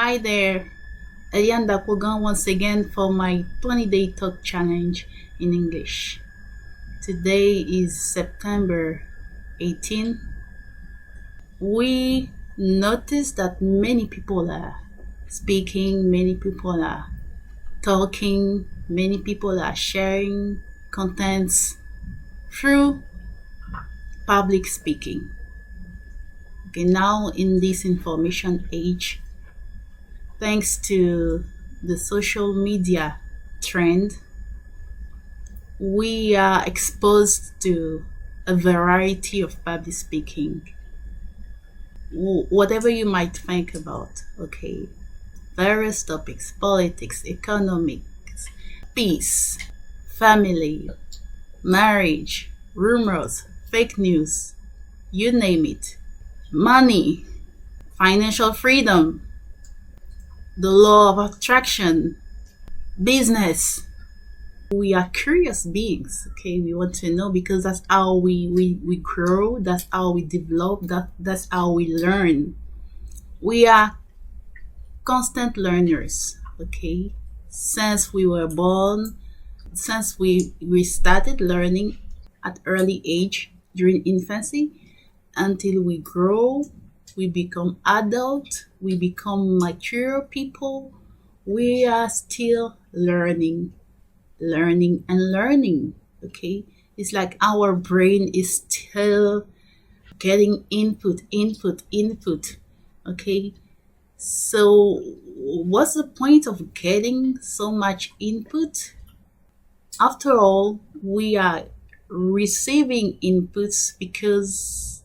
Hi there, Eliane Dakpogan once again for my 20-day talk challenge in English. Today is September 18. We notice that many people are speaking, many people are talking, many people are sharing contents through public speaking. Okay, now in this information age, thanks to the social media trend, we are exposed to a variety of public speaking. Whatever you might think about, okay, various topics: politics, economics, peace, family, marriage, rumors, fake news, you name it, money, financial freedom, the law of attraction, business. We are curious beings, okay? We want to know because that's how we grow, that's how we develop, that's how we learn. We are constant learners, okay? Since we were born, since we started learning at early age during infancy until we grow, we become adult, we become mature people, we are still learning, okay? It's like our brain is still getting input, okay? So what's the point of getting so much input? After all, we are receiving inputs because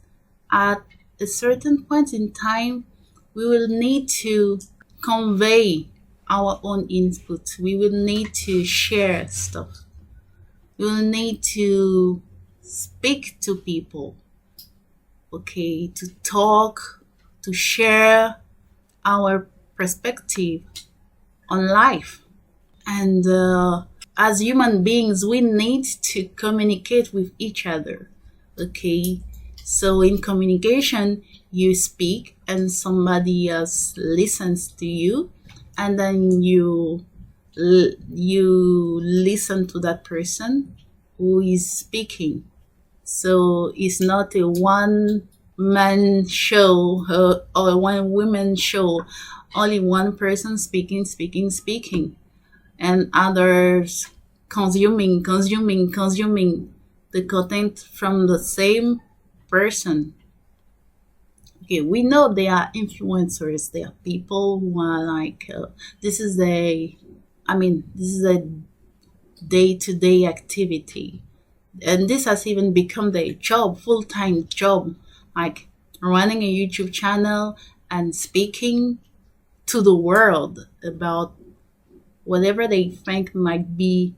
at a certain point in time, we will need to convey our own input. We will need to share stuff. We will need to speak to people, okay, to talk, to share our perspective on life. And as human beings, we need to communicate with each other, okay? So in communication, you speak and somebody else listens to you, and then you listen to that person who is speaking. So it's not a one man show or a one woman show, only one person speaking, and others consuming the content from the same person. Okay, we know they are influencers. They are people who are like, this is a day-to-day activity, and this has even become their job, full-time job, like running a YouTube channel and speaking to the world about whatever they think might be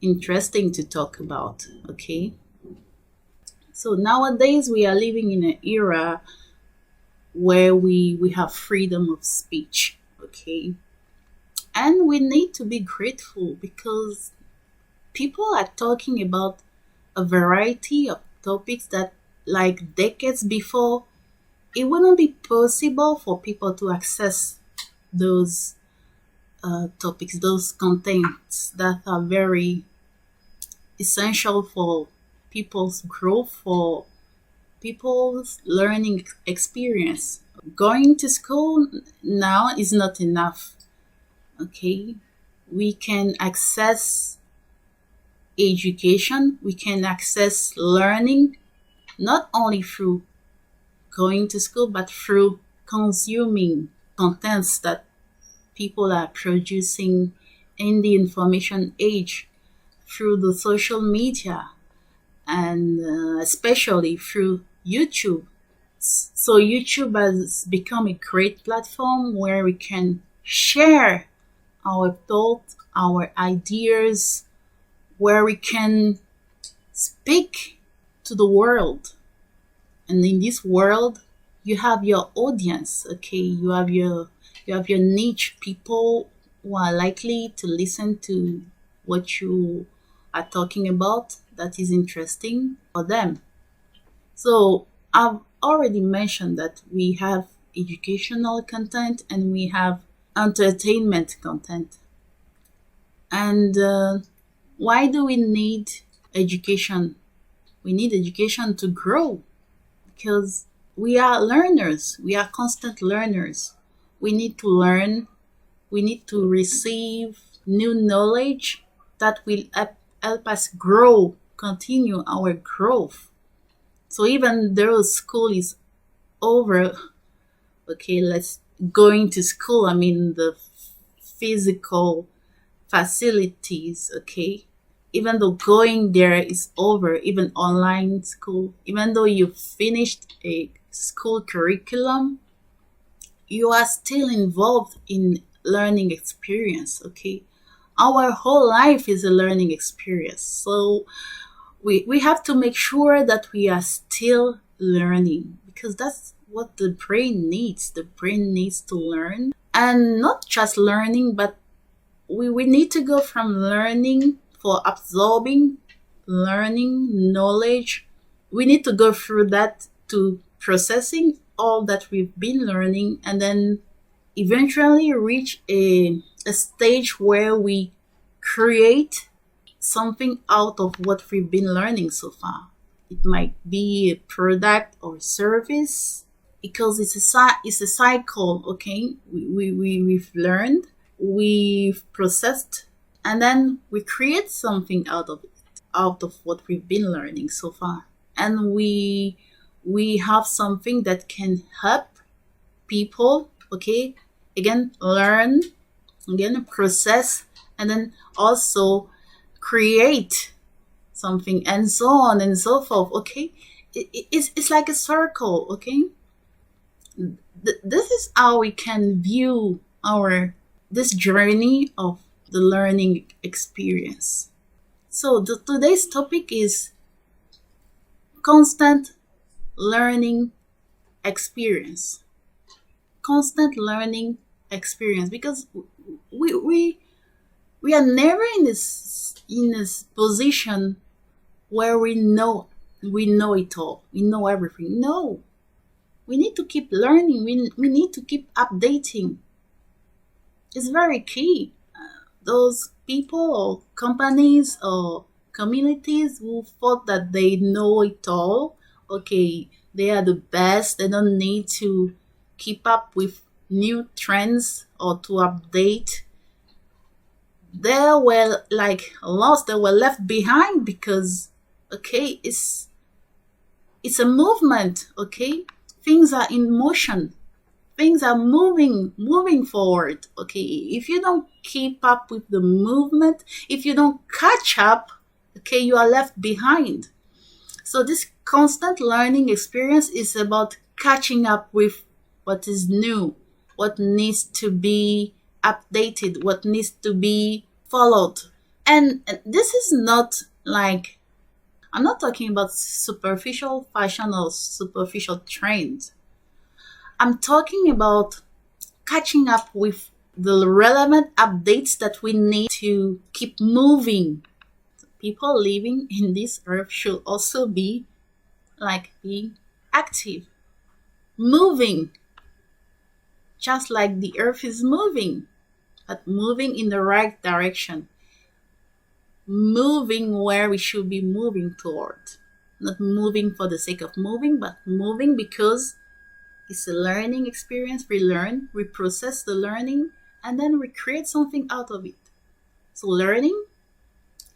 interesting to talk about, okay? So nowadays we are living in an era where we have freedom of speech, okay? And we need to be grateful because people are talking about a variety of topics that, like decades before, it wouldn't be possible for people to access those topics, those contents that are very essential for people's growth, for people's learning experience. Going to school now is not enough, okay? We can access education, we can access learning not only through going to school, but through consuming contents that people are producing in the information age through the social media, and especially through YouTube. So YouTube has become a great platform where we can share our thoughts, our ideas, where we can speak to the world. And in this world, you have your audience, okay? You have your niche, people who are likely to listen to what you are talking about that is interesting for them. So I've already mentioned that we have educational content and we have entertainment content. And why do we need education? We need education to grow because we are learners. We are constant learners. We need to learn. We need to receive new knowledge that will help us grow, continue our growth. So even though school is over, okay, let's going to school. I mean the physical facilities, okay? Even though going there is over, even online school, even though you finished a school curriculum, you are still involved in learning experience, okay? Our whole life is a learning experience. So we have to make sure that we are still learning because that's what the brain needs. The brain needs to learn, and not just learning, but we need to go from learning for absorbing, learning knowledge. We need to go through that to processing all that we've been learning, and then eventually reach a stage where we create something out of what we've been learning so far. It might be a product or service because it's a cycle, okay? We've learned, we've processed, and then we create something out of it, out of what we've been learning so far. And we have something that can help people, okay? Again, learn, again, process, and then also create something, and so on and so forth, okay? It's like a circle, okay? This is how we can view this journey of the learning experience. So today's topic is constant learning experience. Constant learning experience, because we are never in this position where we know it all, we know everything. No, we need to keep learning. We need to keep updating. It's very key. Those people or companies or communities who thought that they know it all, okay, they are the best, they don't need to keep up with new trends or to update, they were like lost, they were left behind because, okay, it's a movement, okay? Things are in motion. Things are moving forward, okay? If you don't keep up with the movement, if you don't catch up, okay, you are left behind. So this constant learning experience is about catching up with what is new, what needs to be updated, what needs to be followed. And this is not like, I'm not talking about superficial fashion or superficial trends. I'm talking about catching up with the relevant updates that we need to keep moving. People living in this earth should also be being active, moving, just like the earth is moving, but moving in the right direction, moving where we should be moving toward. Not moving for the sake of moving, but moving because it's a learning experience. We learn, we process the learning, and then we create something out of it. So learning,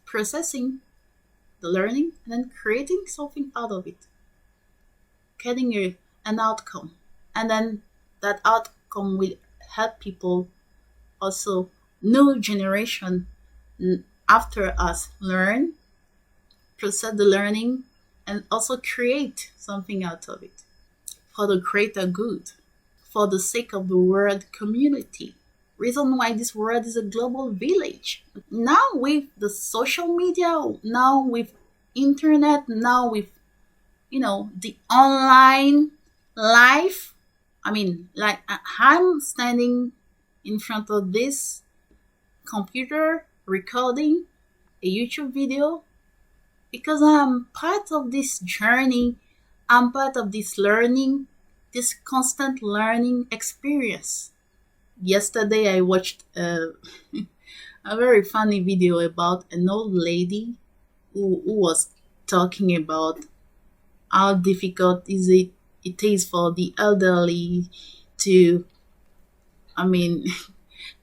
processing the learning, and then creating something out of it. Getting an outcome. And then that outcome will help people, also new generation after us, learn, process the learning, and also create something out of it for the greater good, for the sake of the world community. Reason why this world is a global village. Now with the social media, now with internet, now with the online life. I mean, like I'm standing in front of this computer recording a YouTube video because I'm part of this journey. I'm part of this learning, this constant learning experience. Yesterday I watched a very funny video about an old lady who was talking about how difficult it is for the elderly to, I mean,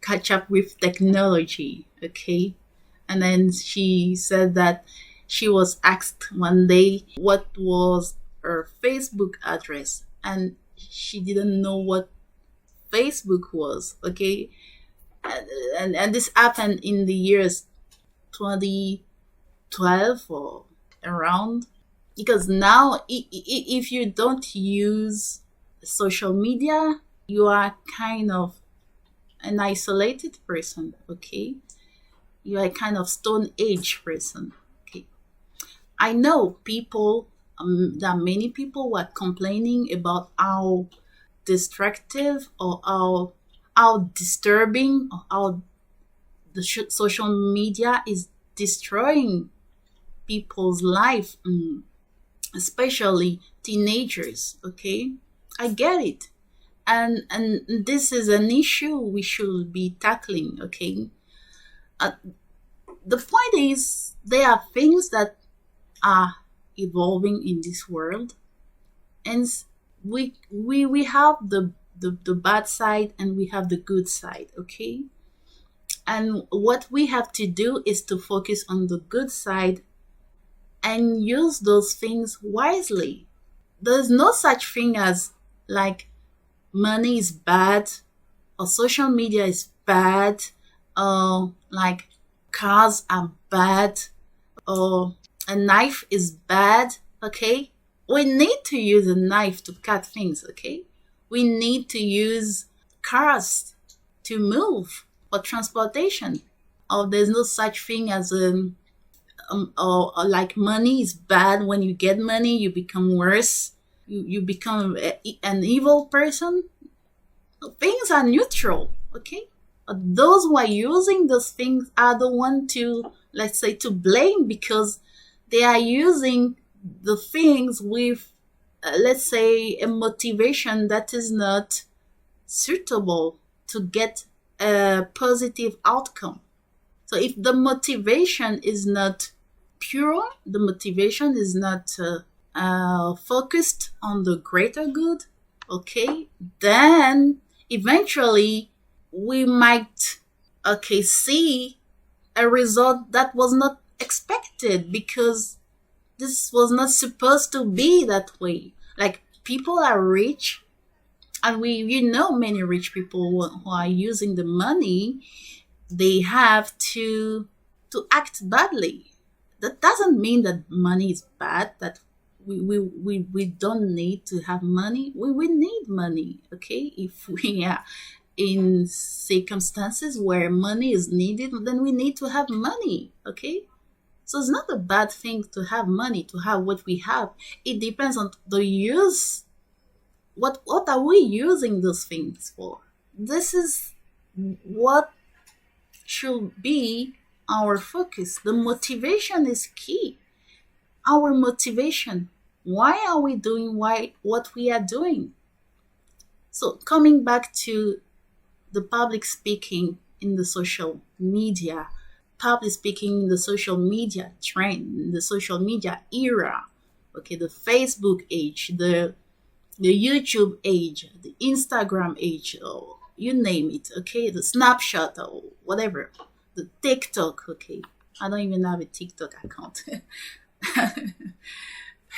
catch up with technology, okay? And then she said that she was asked one day what was her Facebook address, and she didn't know what Facebook was, okay? And this happened in the years 2012 or around. Because now, if you don't use social media, you are kind of an isolated person, okay? You are a kind of stone age person, okay? I know people, there are many people who are complaining about how destructive or how disturbing or how the social media is destroying people's life, especially teenagers, okay? I get it. And this is an issue we should be tackling, okay? uh, the point is, there are things that are evolving in this world, and we have the bad side and we have the good side, okay? And what we have to do is to focus on the good side and use those things wisely. There's no such thing as like money is bad or social media is bad or like cars are bad or a knife is bad, okay? We need to use a knife to cut things, okay? We need to use cars to move for transportation. Or there's no such thing as or like money is bad. When you get money, you become worse. You become an evil person. Things are neutral, okay? Those who are using those things are the one to, let's say, to blame, because they are using the things with, let's say, a motivation that is not suitable to get a positive outcome. So if the motivation is not pure, the motivation is not focused on the greater good, okay, then eventually we might, okay, see a result that was not expected, because this was not supposed to be that way. Like, people are rich, and many rich people who are using the money they have to act badly. That doesn't mean that money is bad, that we don't need to have money. We need money, okay? If we are in circumstances where money is needed, then we need to have money, okay? So it's not a bad thing to have money, to have what we have. It depends on the use. What are we using those things for? This is what should be our focus. The motivation is key. Our motivation. Why are we doing what we are doing? So coming back to the public speaking in the social media, public speaking in the social media trend, in the social media era, okay, the Facebook age, the YouTube age, the Instagram age, or you name it, okay, the Snapchat or whatever, the TikTok, okay. I don't even have a TikTok account.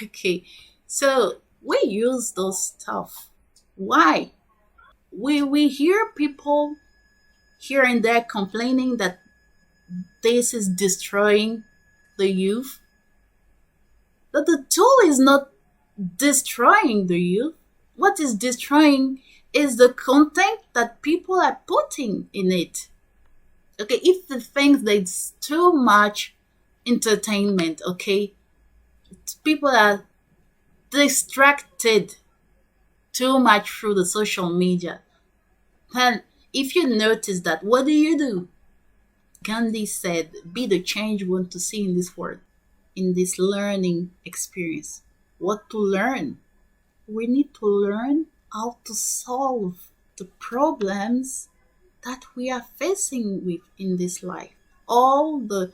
Okay, so we use those stuff. Why? We hear people here and there complaining that this is destroying the youth. But the tool is not destroying the youth. What is destroying is the content that people are putting in it. Okay, if they think there's too much entertainment, okay, people are distracted too much through the social media. And if you notice that, what do? Gandhi said, be the change you want to see in this world, in this learning experience. What to learn? We need to learn how to solve the problems that we are facing with in this life, all the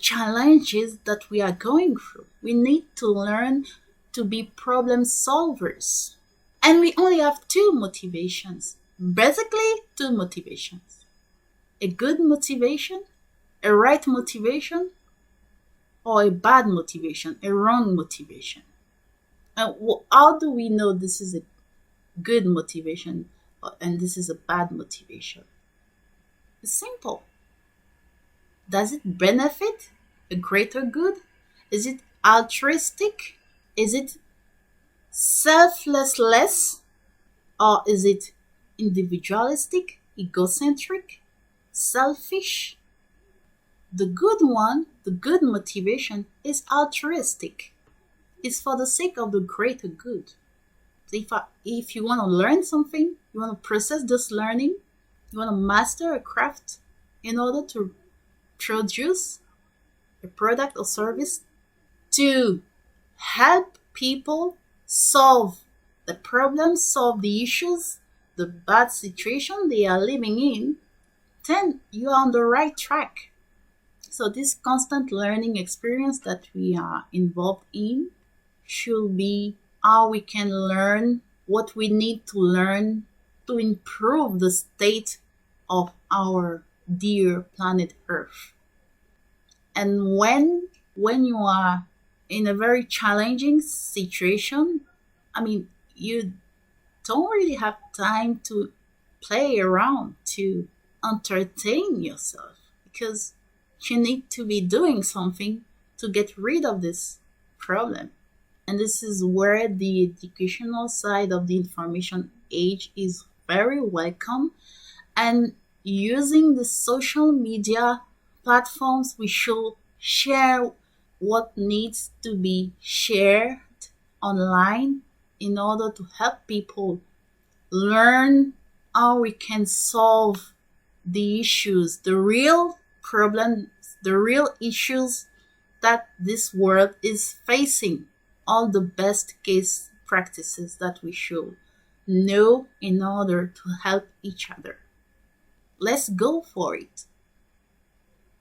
challenges that we are going through. We need to learn to be problem solvers. And we only have two motivations. Basically, two motivations. A good motivation, a right motivation, or a bad motivation, a wrong motivation. And how do we know this is a good motivation and this is a bad motivation? It's simple. Does it benefit a greater good? Is it altruistic? Is it selfless? Or is it individualistic, egocentric, selfish? The good one, the good motivation is altruistic. It's for the sake of the greater good. So if you want to learn something, you want to process this learning, you want to master a craft in order to produce a product or service to help people solve the problems, solve the issues, the bad situation they are living in, then you are on the right track. So this constant learning experience that we are involved in should be how we can learn what we need to learn to improve the state of our dear planet Earth. And when you are in a very challenging situation, you don't really have time to play around, to entertain yourself, because you need to be doing something to get rid of this problem. And this is where the educational side of the information age is very welcome. And using the social media platforms, we should share what needs to be shared online in order to help people learn how we can solve the issues, the real problems, the real issues that this world is facing. All the best case practices that we should know in order to help each other. Let's go for it.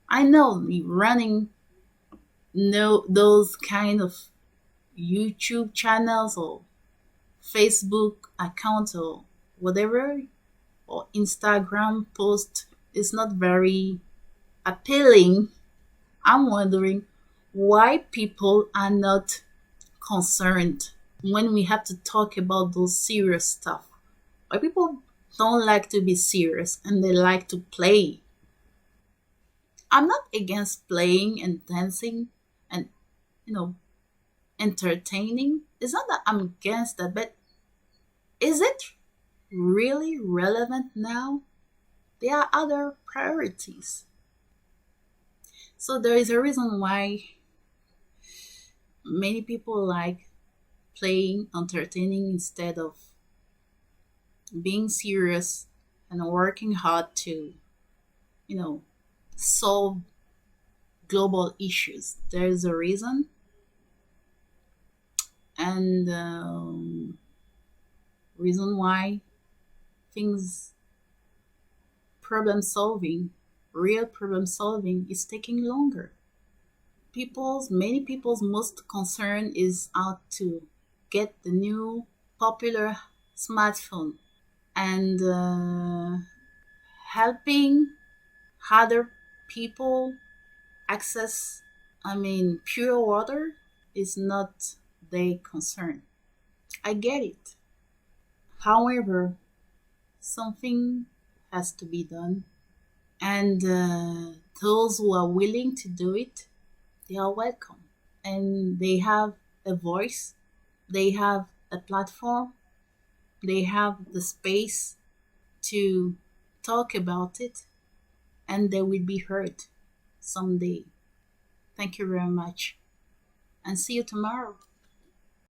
I know me running those kind of YouTube channels or Facebook accounts or whatever, or Instagram post is not very appealing. I'm wondering why people are not concerned when we have to talk about those serious stuff. Why people don't like to be serious and they like to play. I'm not against playing and dancing and, entertaining. It's not that I'm against that, but is it really relevant now? There are other priorities. So there is a reason why many people like playing, entertaining instead of being serious and working hard to, solve global issues. There is a reason. And reason why things, real problem solving is taking longer. Many people's most concern is how to get the new popular smartphone and helping other people access, pure water is not their concern. I get it. However, something has to be done, and those who are willing to do it, they are welcome, and they have a voice, they have a platform, they have the space to talk about it, and they will be heard someday. Thank you very much, and see you tomorrow.